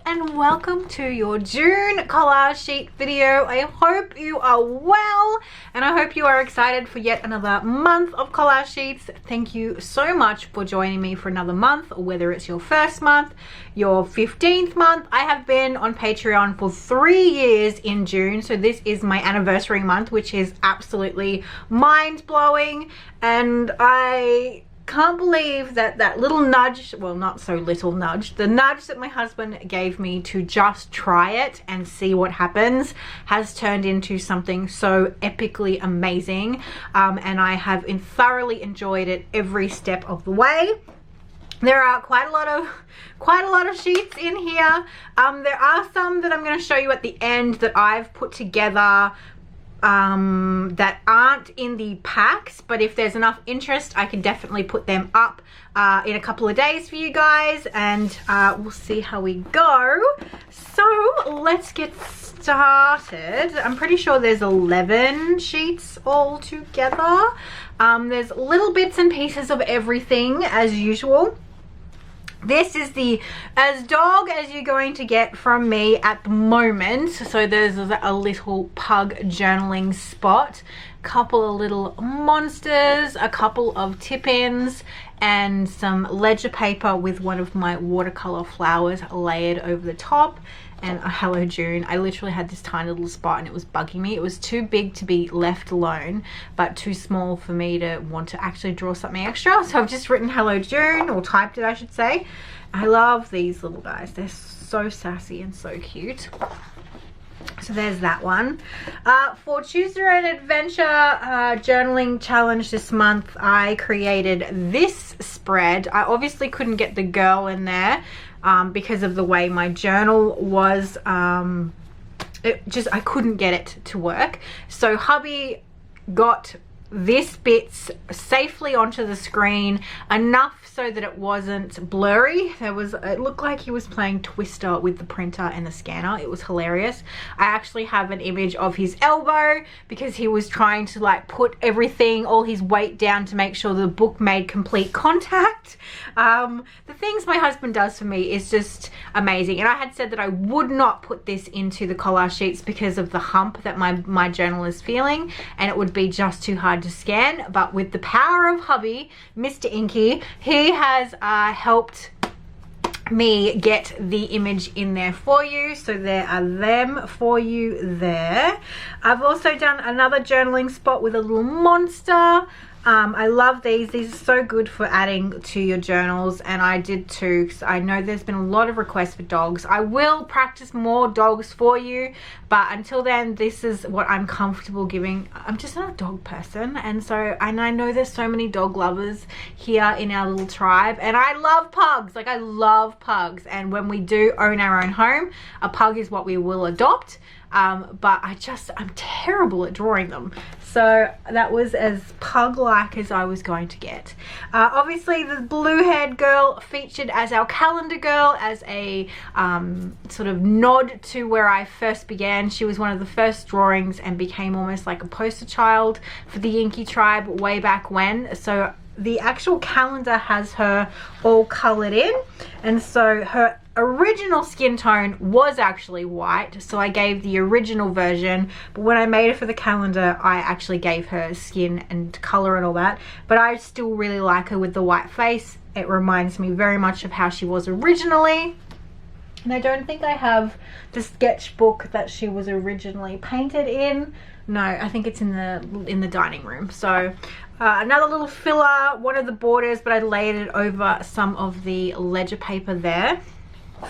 and welcome to your June collage sheet video. I hope you are well and I hope you are excited for yet another month of collage sheets. Thank you so much for joining me for another month, whether it's your first month, your 15th month. I have been on Patreon for 3 years in June, so this is my anniversary month, which is absolutely mind-blowing, and I can't believe that that little nudge, well, not so little nudge, the nudge that my husband gave me to just try it and see what happens has turned into something so epically amazing, and I have thoroughly enjoyed it every step of the way. There are quite a lot of sheets in here. There are some that I'm going to show you at the end that I've put together that aren't in the packs, but if there's enough interest I can definitely put them up in a couple of days for you guys, and we'll see how we go. So let's get started. I'm pretty sure there's 11 sheets all together. There's little bits and pieces of everything as usual. This is the as dog as you're going to get from me at the moment. So there's a little pug journaling spot, couple of little monsters, a couple of tip-ins, and some ledger paper with one of my watercolor flowers layered over the top, and a Hello June. I literally had this tiny little spot and it was bugging me. It was too big to be left alone, but too small for me to want to actually draw something extra. So I've just written Hello June, or typed it I should say. I love these little guys. They're so sassy and so cute. So there's that one. For Choose Your Own Adventure journaling challenge this month, I created this spread. I obviously couldn't get the girl in there because of the way my journal was. I couldn't get it to work. So hubby got this bit safely onto the screen, enough so that it wasn't blurry. It looked like he was playing Twister with the printer and the scanner. It was hilarious. I actually have an image of his elbow because he was trying to like put everything, all his weight down to make sure the book made complete contact. The things my husband does for me is just amazing, and I had said that I would not put this into the collage sheets because of the hump that my journal is feeling, and it would be just too hard to scan. But with the power of hubby, Mr. Inky, he has helped me get the image in there for you. So there are them for you there. I've also done another journaling spot with a little monster. I love these. These are so good for adding to your journals, and I did too, because I know there's been a lot of requests for dogs. I will practice more dogs for you, but until then, this is what I'm comfortable giving. I'm just not a dog person, and I know there's so many dog lovers here in our little tribe, and I love pugs. Like, I love pugs, and when we do own our own home, a pug is what we will adopt. But I'm terrible at drawing them, so that was as pug-like as I was going to get. Obviously the blue-haired girl featured as our calendar girl, as a sort of nod to where I first began. She was one of the first drawings and became almost like a poster child for the Inky tribe way back when. So the actual calendar has her all colored in, and so her original skin tone was actually white, so I gave the original version, but when I made it for the calendar I actually gave her skin and color and all that. But I still really like her with the white face. It reminds me very much of how she was originally, and I don't think I have the sketchbook that she was originally painted in. No, I think it's in the dining room. So another little filler, one of the borders, but I laid it over some of the ledger paper there.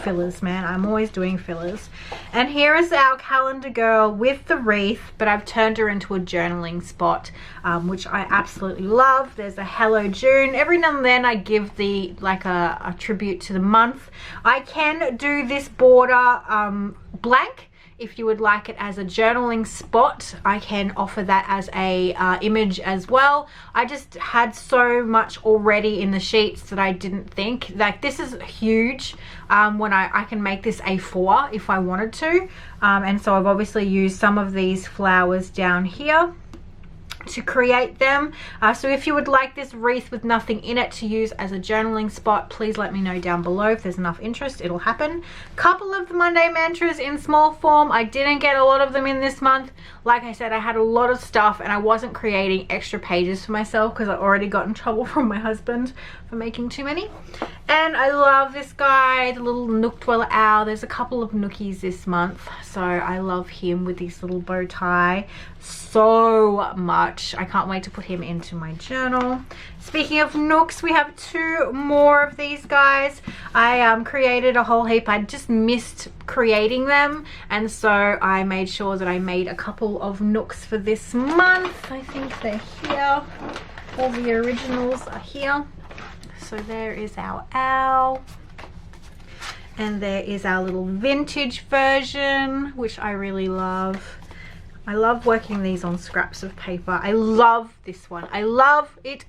Fillers, man, I'm always doing fillers. And here is our calendar girl with the wreath, but I've turned her into a journaling spot, which I absolutely love. There's a Hello June. Every now and then I give a tribute to the month. I can do this border blank. If you would like it as a journaling spot, I can offer that as a image as well. I just had so much already in the sheets that I didn't think, like, this is huge. When I can make this A4 if I wanted to, and so I've obviously used some of these flowers down here. to create them. So if you would like this wreath with nothing in it to use as a journaling spot, please let me know down below. If there's enough interest, it'll happen. Couple of the Monday mantras in small form. I didn't get a lot of them in this month. Like I said, I had a lot of stuff and I wasn't creating extra pages for myself because I already got in trouble from my husband for making too many. And I love this guy, the little Nook Dweller Owl. There's a couple of Nookies this month, so I love him with his little bow tie so much. I can't wait to put him into my journal. Speaking of Nooks, we have 2 more of these guys. I created a whole heap. I just missed creating them, and so I made sure that I made a couple of Nooks for this month. I think they're here. All the originals are here. So there is our owl, and there is our little vintage version, which I really love. I love working these on scraps of paper. I love this one. I love it.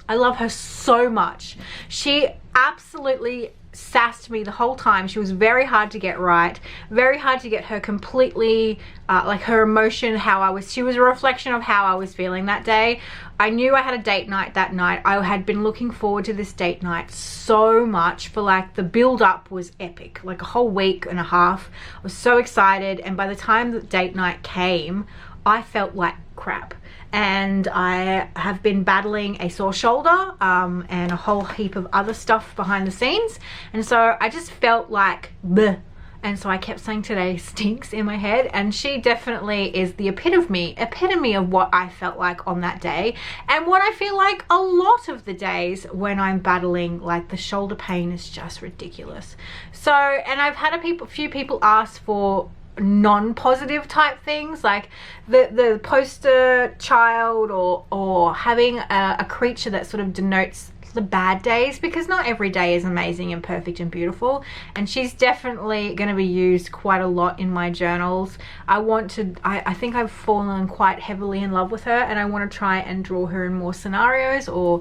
I love her so much. She absolutely sassed me the whole time. She was very hard to get right, very hard to get her completely like her emotion, she was a reflection of how I was feeling that day. I knew I had a date night that night. I had been looking forward to this date night so much, for like the build up was epic, like a whole week and a half. I was so excited, and by the time the date night came, I felt like crap. And I have been battling a sore shoulder and a whole heap of other stuff behind the scenes, and so I just felt like bleh. And so I kept saying today stinks in my head, and she definitely is the epitome of what I felt like on that day, and what I feel like a lot of the days when I'm battling, like the shoulder pain is just ridiculous. So, and I've had a few people ask for non-positive type things, like the poster child, or having a creature that sort of denotes the bad days, because not every day is amazing and perfect and beautiful, and she's definitely going to be used quite a lot in my journals. I think I've fallen quite heavily in love with her, and I want to try and draw her in more scenarios, or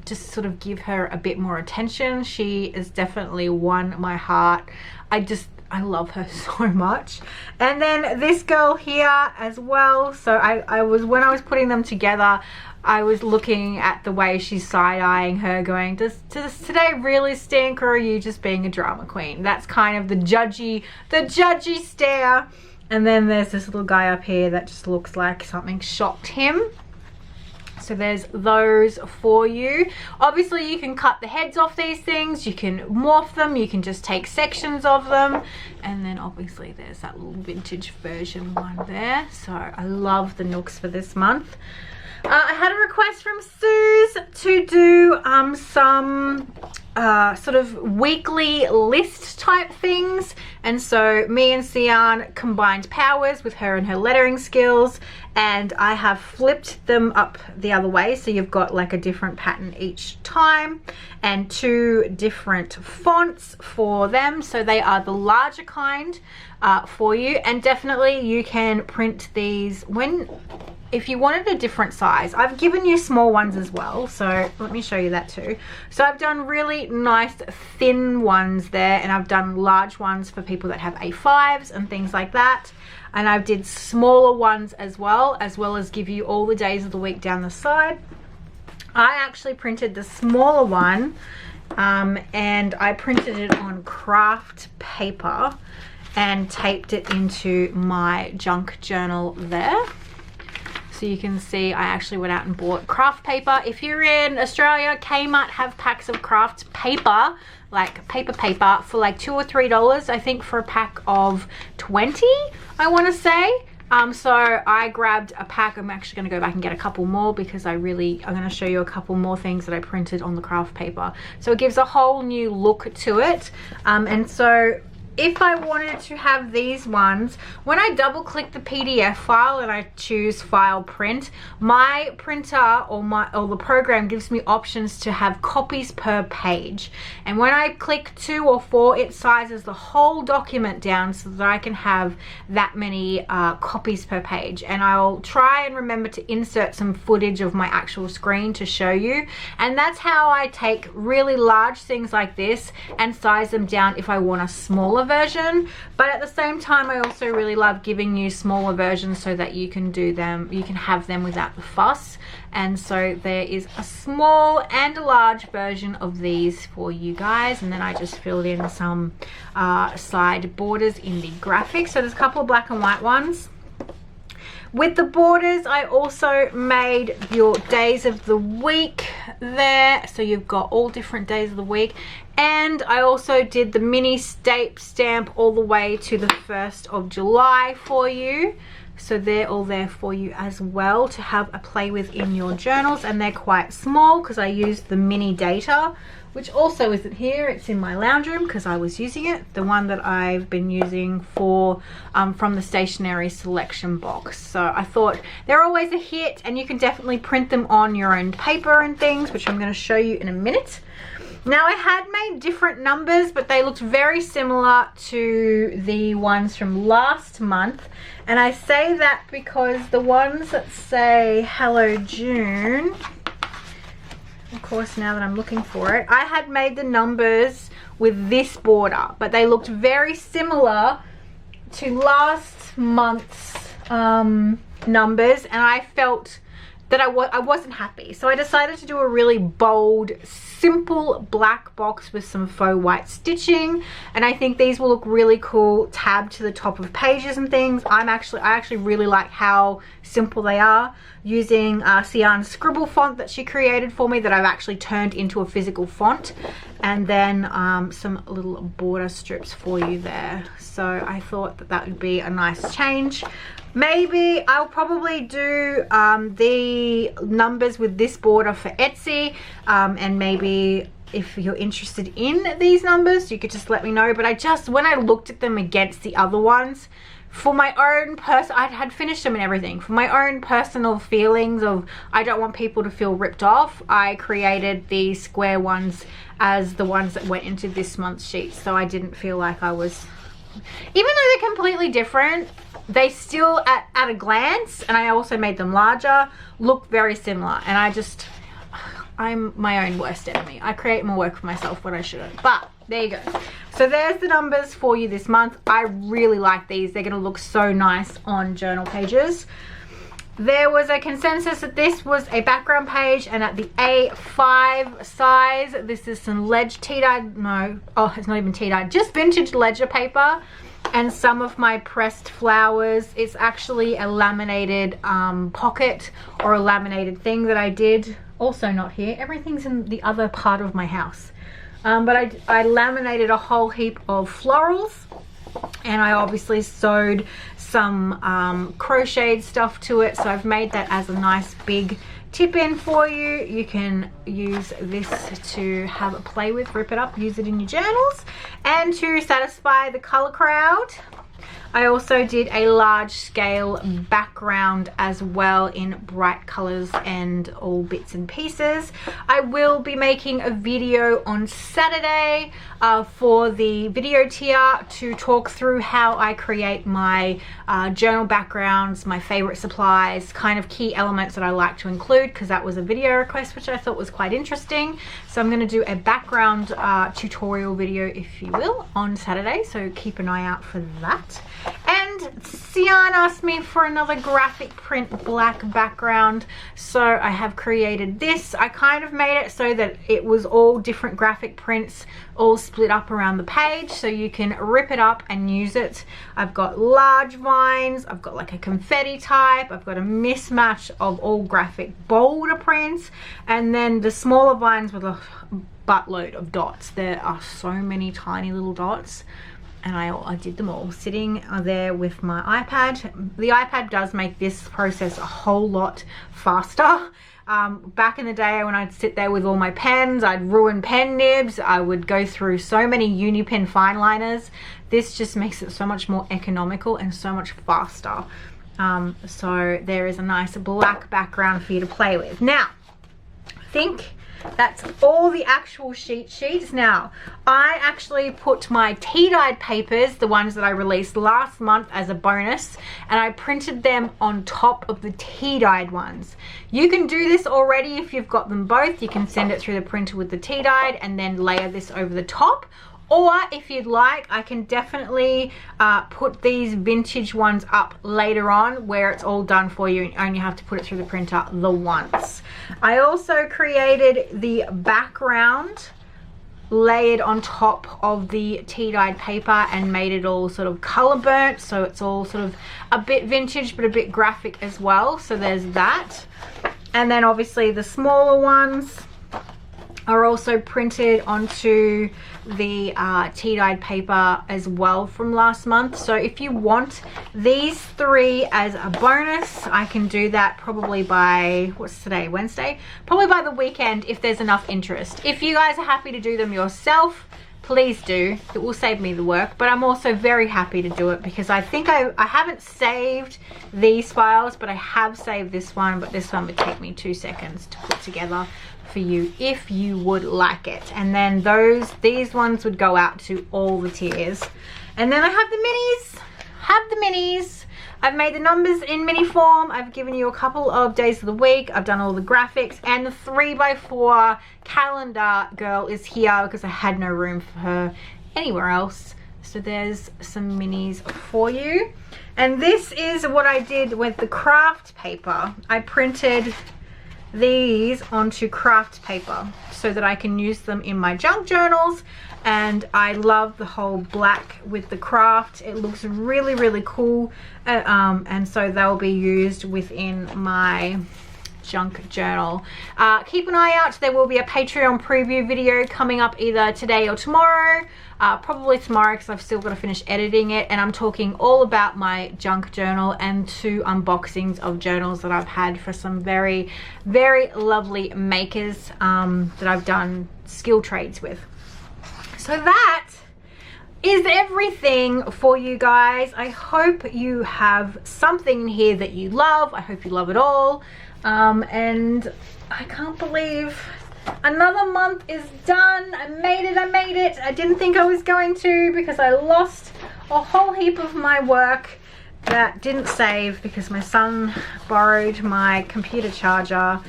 just sort of give her a bit more attention. She has definitely won my heart. I love her so much. And then this girl here as well. So when I was putting them together, I was looking at the way she's side-eyeing her, going, does today really stink, or are you just being a drama queen? That's kind of the judgy stare. And then there's this little guy up here that just looks like something shocked him. So there's those for you. Obviously you can cut the heads off these things, you can morph them, you can just take sections of them, and then obviously there's that little vintage version one there. So I love the Nooks for this month. I had a request from Suze to do some sort of weekly list type things, and so me and Sian combined powers with her and her lettering skills, and I have flipped them up the other way, so you've got like a different pattern each time and 2 different fonts for them, so they are the larger kind for you. And definitely you can print these if you wanted a different size. I've given you small ones as well, so let me show you that too. So I've done really nice thin ones there, and I've done large ones for people that have A5s and things like that, and I did smaller ones as well as give you all the days of the week down the side. I actually printed the smaller one, and I printed it on craft paper and taped it into my junk journal there. So you can see I actually went out and bought craft paper. If you're in Australia, Kmart have packs of craft paper, like paper for like $2 or $3, I think, for a pack of 20, I want to say. So I grabbed a pack. I'm actually going to go back and get a couple more, because I'm going to show you a couple more things that I printed on the craft paper. So it gives a whole new look to it. And so if I wanted to have these ones, when I double click the PDF file and I choose file print, my printer or the program gives me options to have copies per page, and when I click 2 or 4, it sizes the whole document down so that I can have that many copies per page. And I'll try and remember to insert some footage of my actual screen to show you, and that's how I take really large things like this and size them down if I want a smaller version, but at the same time I also really love giving you smaller versions so that you can do them, you can have them without the fuss. And so there is a small and a large version of these for you guys, and then I just filled in some side borders in the graphics. So there's a couple of black and white ones. With the borders, I also made your days of the week there, so you've got all different days of the week. And I also did the mini stamp all the way to the 1st of July for you. So they're all there for you as well to have a play with in your journals, and they're quite small because I used the mini data, which also isn't here. It's in my lounge room because I was using it, the one that I've been using for from the stationery selection box. So I thought they're always a hit, and you can definitely print them on your own paper and things, which I'm going to show you in a minute. Now I had made different numbers, but they looked very similar to the ones from last month. And I say that because the ones that say Hello June, of course now that I'm looking for it, I had made the numbers with this border, but they looked very similar to last month's numbers, and I felt that I wasn't happy. So I decided to do a really bold, simple black box with some faux white stitching, and I think these will look really cool tabbed to the top of pages and things. I actually really like how simple they are, using Sian's scribble font that she created for me that I've actually turned into a physical font, and then some little border strips for you there. So I thought that that would be a nice change. Maybe I'll probably do the numbers with this border for Etsy, and maybe if you're interested in these numbers, you could just let me know. But when I looked at them against the other ones, for my own I had finished them and everything. For my own personal feelings of I don't want people to feel ripped off, I created the square ones as the ones that went into this month's sheet. So I didn't feel like I was, even though they're completely different, they still at a glance, and I also made them larger, look very similar. And I'm my own worst enemy. I create more work for myself when I shouldn't. But there you go. So there's the numbers for you this month. I really like these. They're going to look so nice on journal pages. There was a consensus that this was a background page, and at the A5 size, this is some tea-dyed, no, oh, it's not even tea-dyed, just vintage ledger paper, and some of my pressed flowers. It's actually a laminated pocket or a laminated thing that I did. Also not here. Everything's in the other part of my house. But I laminated a whole heap of florals, and I obviously sewed some crocheted stuff to it. So I've made that as a nice big tip in for you. You can use this to have a play with, rip it up, use it in your journals. And to satisfy the color crowd, I also did a large scale background as well in bright colors and all bits and pieces. I will be making a video on Saturday for the video tier to talk through how I create my journal backgrounds, my favorite supplies, kind of key elements that I like to include, because that was a video request which I thought was quite interesting. So I'm going to do a background tutorial video, if you will, on Saturday, so keep an eye out for that. And Sian asked me for another graphic print black background, so I have created this. I kind of made it so that it was all different graphic prints all split up around the page, so you can rip it up and use it. I've got large vines, I've got like a confetti type, I've got a mismatch of all graphic bolder prints, and then the smaller vines with a buttload of dots. There are so many tiny little dots, and I did them all sitting there with my iPad. The iPad does make this process a whole lot faster. Back in the day when I'd sit there with all my pens, I'd ruin pen nibs, I would go through so many Unipen fine liners. This just makes it so much more economical and so much faster. So there is a nice black background for you to play with. Now, I think that's all the actual sheets. Now, I actually put my tea-dyed papers, the ones that I released last month, as a bonus, and I printed them on top of the tea-dyed ones. You can do this already if you've got them both. You can send it through the printer with the tea-dyed and then layer this over the top, Or if you'd like, I can definitely put these vintage ones up later on where it's all done for you and you only have to put it through the printer the once. I also created the background layered on top of the tea dyed paper and made it all sort of color burnt, so it's all sort of a bit vintage but a bit graphic as well. So there's that. And then obviously the smaller ones are also printed onto the tea dyed paper as well from last month. So if you want these 3 as a bonus, I can do that probably by, what's today, Wednesday? Probably by the weekend if there's enough interest. If you guys are happy to do them yourself, please do. It will save me the work, but I'm also very happy to do it because I think I haven't saved these files, but I have saved this one, but this one would take me 2 seconds to put together for you if you would like it. And then these ones would go out to all the tiers. And then I have the minis. I've made the numbers in mini form. I've given you a couple of days of the week. I've done all the graphics, and the 3x4 calendar girl is here because I had no room for her anywhere else. So there's some minis for you. And this is what I did with the craft paper. I printed these onto craft paper so that I can use them in my junk journals, and I love the whole black with the craft. It looks really, really cool, and so they'll be used within my junk journal. Keep an eye out. There will be a Patreon preview video coming up either today or tomorrow. Probably tomorrow because I've still got to finish editing it, and I'm talking all about my junk journal and 2 unboxings of journals that I've had for some very, very lovely makers that I've done skill trades with. So that is everything for you guys. I hope you have something in here that you love. I hope you love it all. And I can't believe another month is done. I made it. I didn't think I was going to because I lost a whole heap of my work that didn't save because my son borrowed my computer charger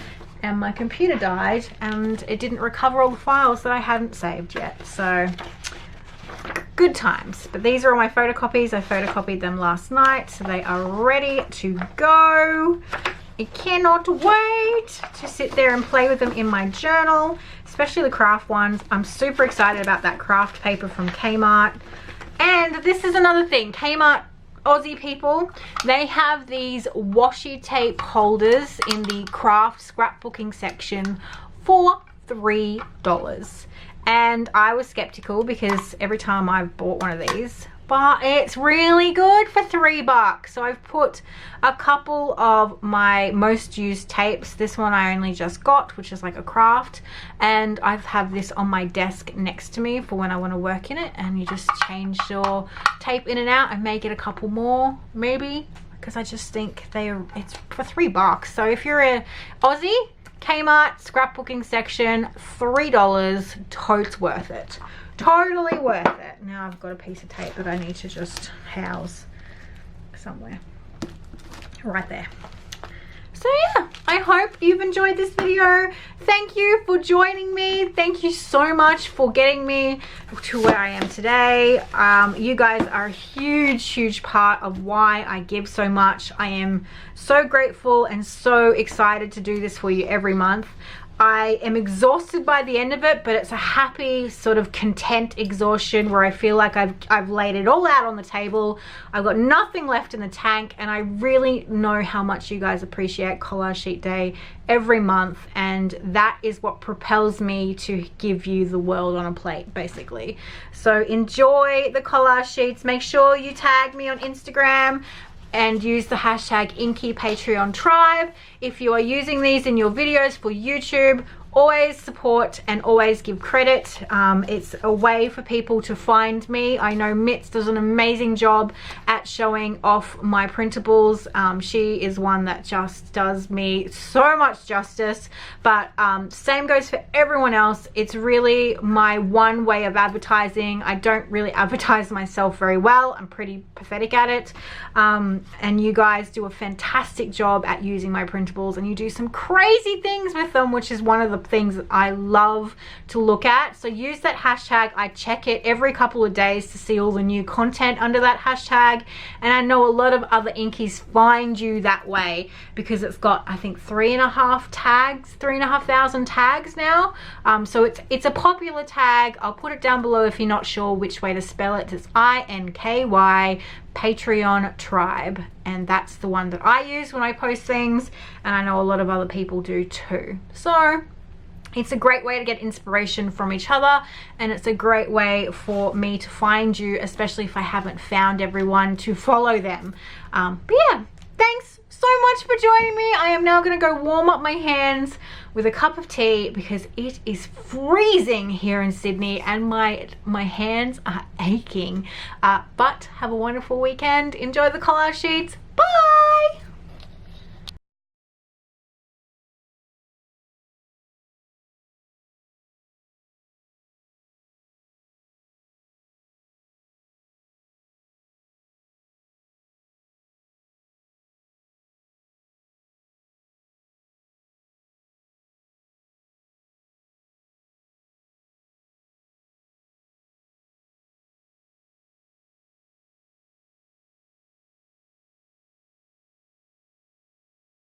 and my computer died and it didn't recover all the files that I hadn't saved yet. So good times. But these are all my photocopies. I photocopied them last night, so they are ready to go. I cannot wait to sit there and play with them in my journal, especially the craft ones. I'm super excited about that craft paper from Kmart. And this is another thing, Kmart Aussie people, they have these washi tape holders in the craft scrapbooking section for $3. And I was skeptical because every time I've bought one of these, but it's really good for $3. So I've put a couple of my most used tapes. This one I only just got, which is like a craft, and I have this on my desk next to me for when I want to work in it, and you just change your tape in and out and may get a couple more maybe, because I just think it's for $3. So if you're a Aussie, Kmart scrapbooking section, $3, totes worth it. Totally worth it. Now I've got a piece of tape that I need to just house somewhere. Right there. So yeah, I hope you've enjoyed this video. Thank you for joining me. Thank you so much for getting me to where I am today. You guys are a huge part of why I give so much. I am so grateful and so excited to do this for you every month. I am exhausted by the end of it, but it's a happy sort of content exhaustion where I feel like I've laid it all out on the table. I've got nothing left in the tank, and I really know how much you guys appreciate Collage Sheet Day every month, and that is what propels me to give you the world on a plate, basically. So enjoy the collage sheets. Make sure you tag me on Instagram and use the hashtag InkyPatreonTribe. If you are using these in your videos for YouTube, always support and always give credit. It's a way for people to find me. I know Mitz does an amazing job at showing off my printables. She is one that just does me so much justice, but same goes for everyone else. It's really my one way of advertising. I don't really advertise myself very well. I'm pretty pathetic at it. And you guys do a fantastic job at using my printables, and you do some crazy things with them, which is one of the things that I love to look at. So use that hashtag. I check it every couple of days to see all the new content under that hashtag, and I know a lot of other inkies find you that way because it's got, I think, 3,500 tags now. So it's a popular tag. I'll put it down below if you're not sure which way to spell it. It's INKY Patreon Tribe, and that's the one that I use when I post things, and I know a lot of other people do too. So it's a great way to get inspiration from each other, and it's a great way for me to find you, especially if I haven't found everyone, to follow them. But yeah, thanks so much for joining me. I am now going to go warm up my hands with a cup of tea because it is freezing here in Sydney and my hands are aching. But have a wonderful weekend. Enjoy the collage sheets. Bye.